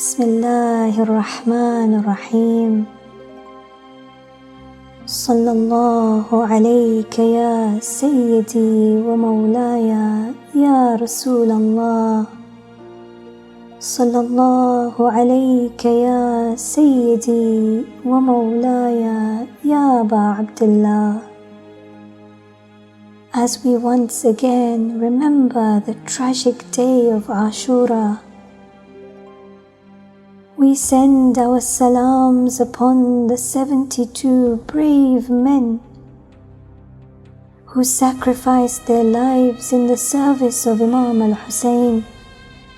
Bismillahir Rahmanir Rahim. Sallallahu alayka ya Sayyidi wa Mawlaya ya Rasulallah. Sallallahu alayka ya Sayyidi wa Mawlaya ya Abdullah. As we once again remember the tragic day of Ashura, we send our salams upon the 72 brave men who sacrificed their lives in the service of Imam al-Husayn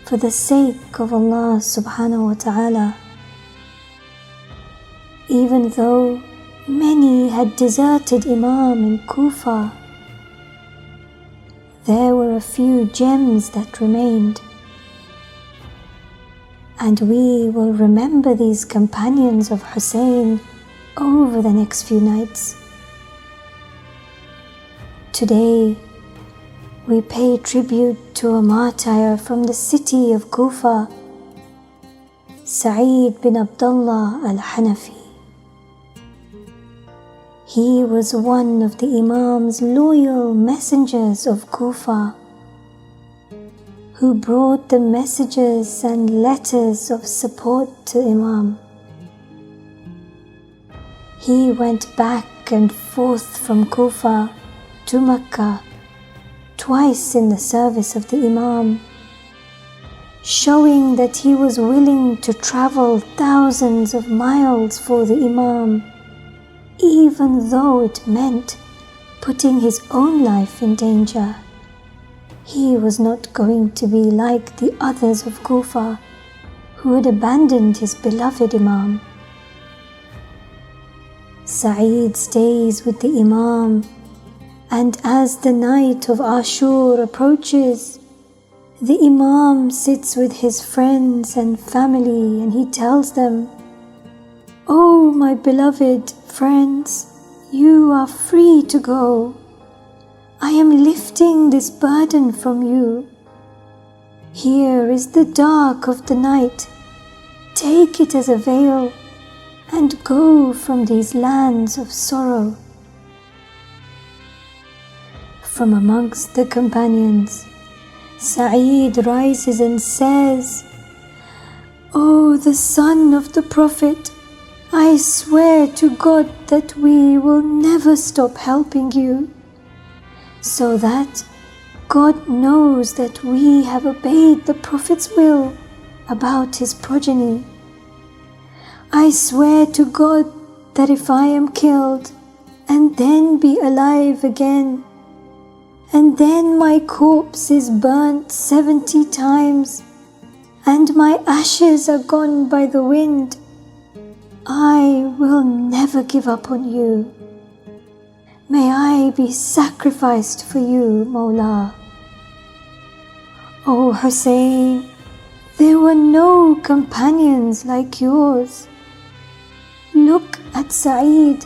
for the sake of Allah subhanahu wa ta'ala. Even though many had deserted Imam in Kufa, there were a few gems that remained. And we will remember these companions of Husayn over the next few nights. Today, we pay tribute to a martyr from the city of Kufa, Seyed bin Abdullah al-Hanafi. He was one of the Imam's loyal messengers of Kufa, who brought the messages and letters of support to Imam. He went back and forth from Kufa to Mecca twice in the service of the Imam, showing that he was willing to travel thousands of miles for the Imam, even though it meant putting his own life in danger. He was not going to be like the others of Kufa who had abandoned his beloved Imam. Sa'id stays with the Imam, and as the night of Ashur approaches, the Imam sits with his friends and family and he tells them, "Oh, my beloved friends, you are free to go. I am lifting this burden from you. Here is the dark of the night. Take it as a veil and go from these lands of sorrow." From amongst the companions, Sa'id rises and says, "O the son of the Prophet, I swear to God that we will never stop helping you, so that God knows that we have obeyed the Prophet's will about his progeny. I swear to God that if I am killed and then be alive again, and then my corpse is burnt 70 times, and my ashes are gone by the wind, I will never give up on you. May I be sacrificed for you, Mawla." O Husayn, there were no companions like yours. Look at Sa'id.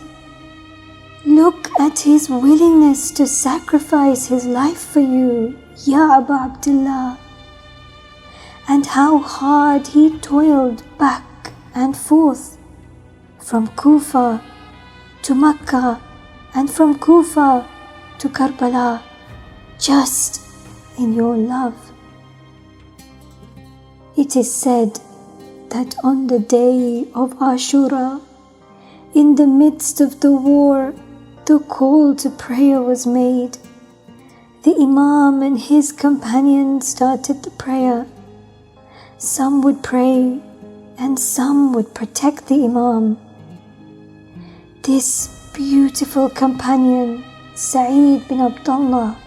Look at his willingness to sacrifice his life for you, Ya Abu Abdullah, and how hard he toiled back and forth from Kufa to Mecca and from Kufa to Karbala, just in your love. It is said that on the day of Ashura, in the midst of the war, the call to prayer was made. The Imam and his companions started the prayer. Some would pray and some would protect the Imam. This beautiful companion, Sa'id bin Abdullah,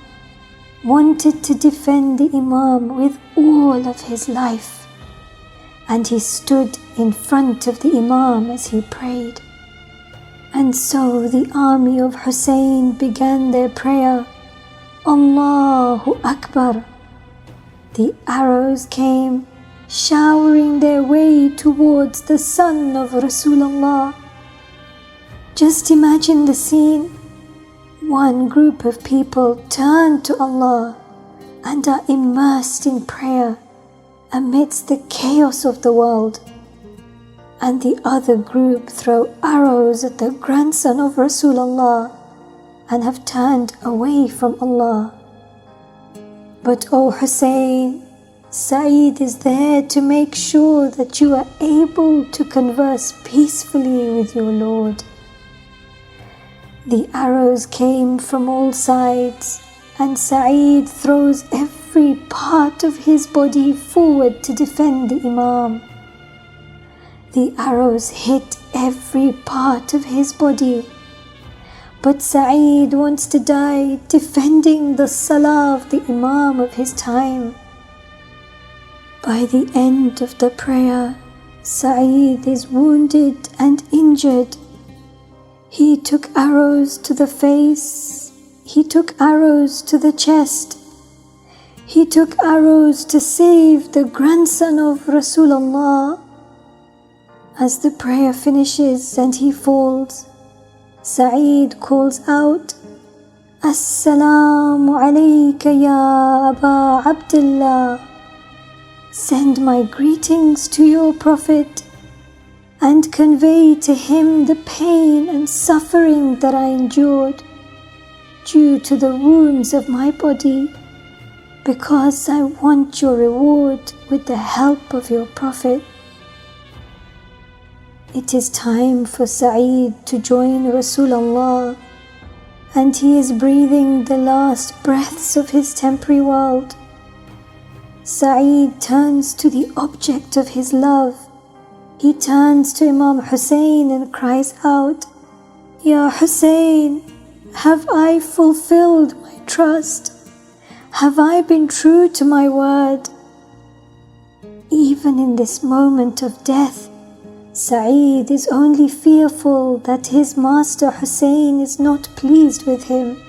wanted to defend the Imam with all of his life, and he stood in front of the Imam as he prayed. And so the army of Husayn began their prayer, Allahu Akbar. The arrows came, showering their way towards the son of Rasulullah. Just imagine the scene. One group of people turn to Allah and are immersed in prayer, amidst the chaos of the world, and the other group throw arrows at the grandson of Rasulullah and have turned away from Allah. But O Husayn, Seyed is there to make sure that you are able to converse peacefully with your Lord. The arrows came from all sides, and Seyed throws every part of his body forward to defend the Imam. The arrows hit every part of his body, but Seyed wants to die defending the salah of the Imam of his time. By the end of the prayer, Seyed is wounded and injured. He took arrows to the face, he took arrows to the chest, he took arrows to save the grandson of Rasulullah. As the prayer finishes and he falls, Seyed calls out, Assalamu alayka ya Aba Abdullah. Send my greetings to your Prophet and convey to him the pain and suffering that I endured due to the wounds of my body, because I want your reward with the help of your Prophet. It is time for Seyed to join Rasulullah, and he is breathing the last breaths of his temporary world. Seyed turns to the object of his love. He turns to Imam Husayn and cries out, Ya Husayn, have I fulfilled my trust? Have I been true to my word? Even in this moment of death, Seyed is only fearful that his master Husayn is not pleased with him,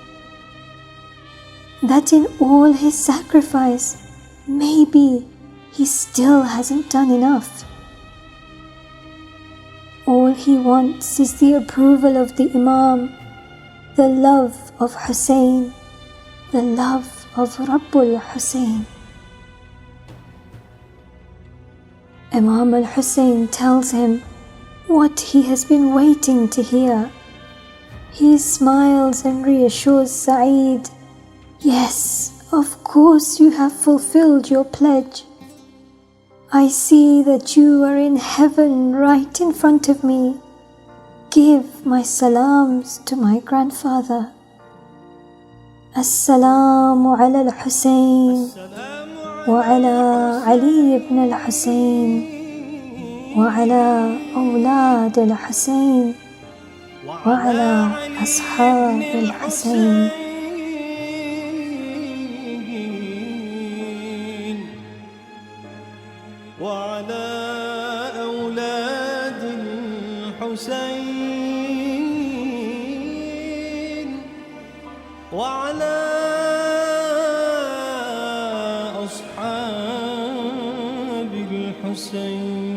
that in all his sacrifice, maybe he still hasn't done enough. All he wants is the approval of the Imam, the love of Husayn, the love of Rabbul Husayn. Imam al-Husayn tells him what he has been waiting to hear. He smiles and reassures Seyed, yes, of course you have fulfilled your pledge. I see that you are in heaven right in front of me. Give my salams to my grandfather. Assalamu ala al-Husayn wa ala Ali ibn al-Husayn wa ala awlad al-Husayn wa ala ashab al-Husayn. وعلى أولاد الحسين وعلى أصحاب الحسين.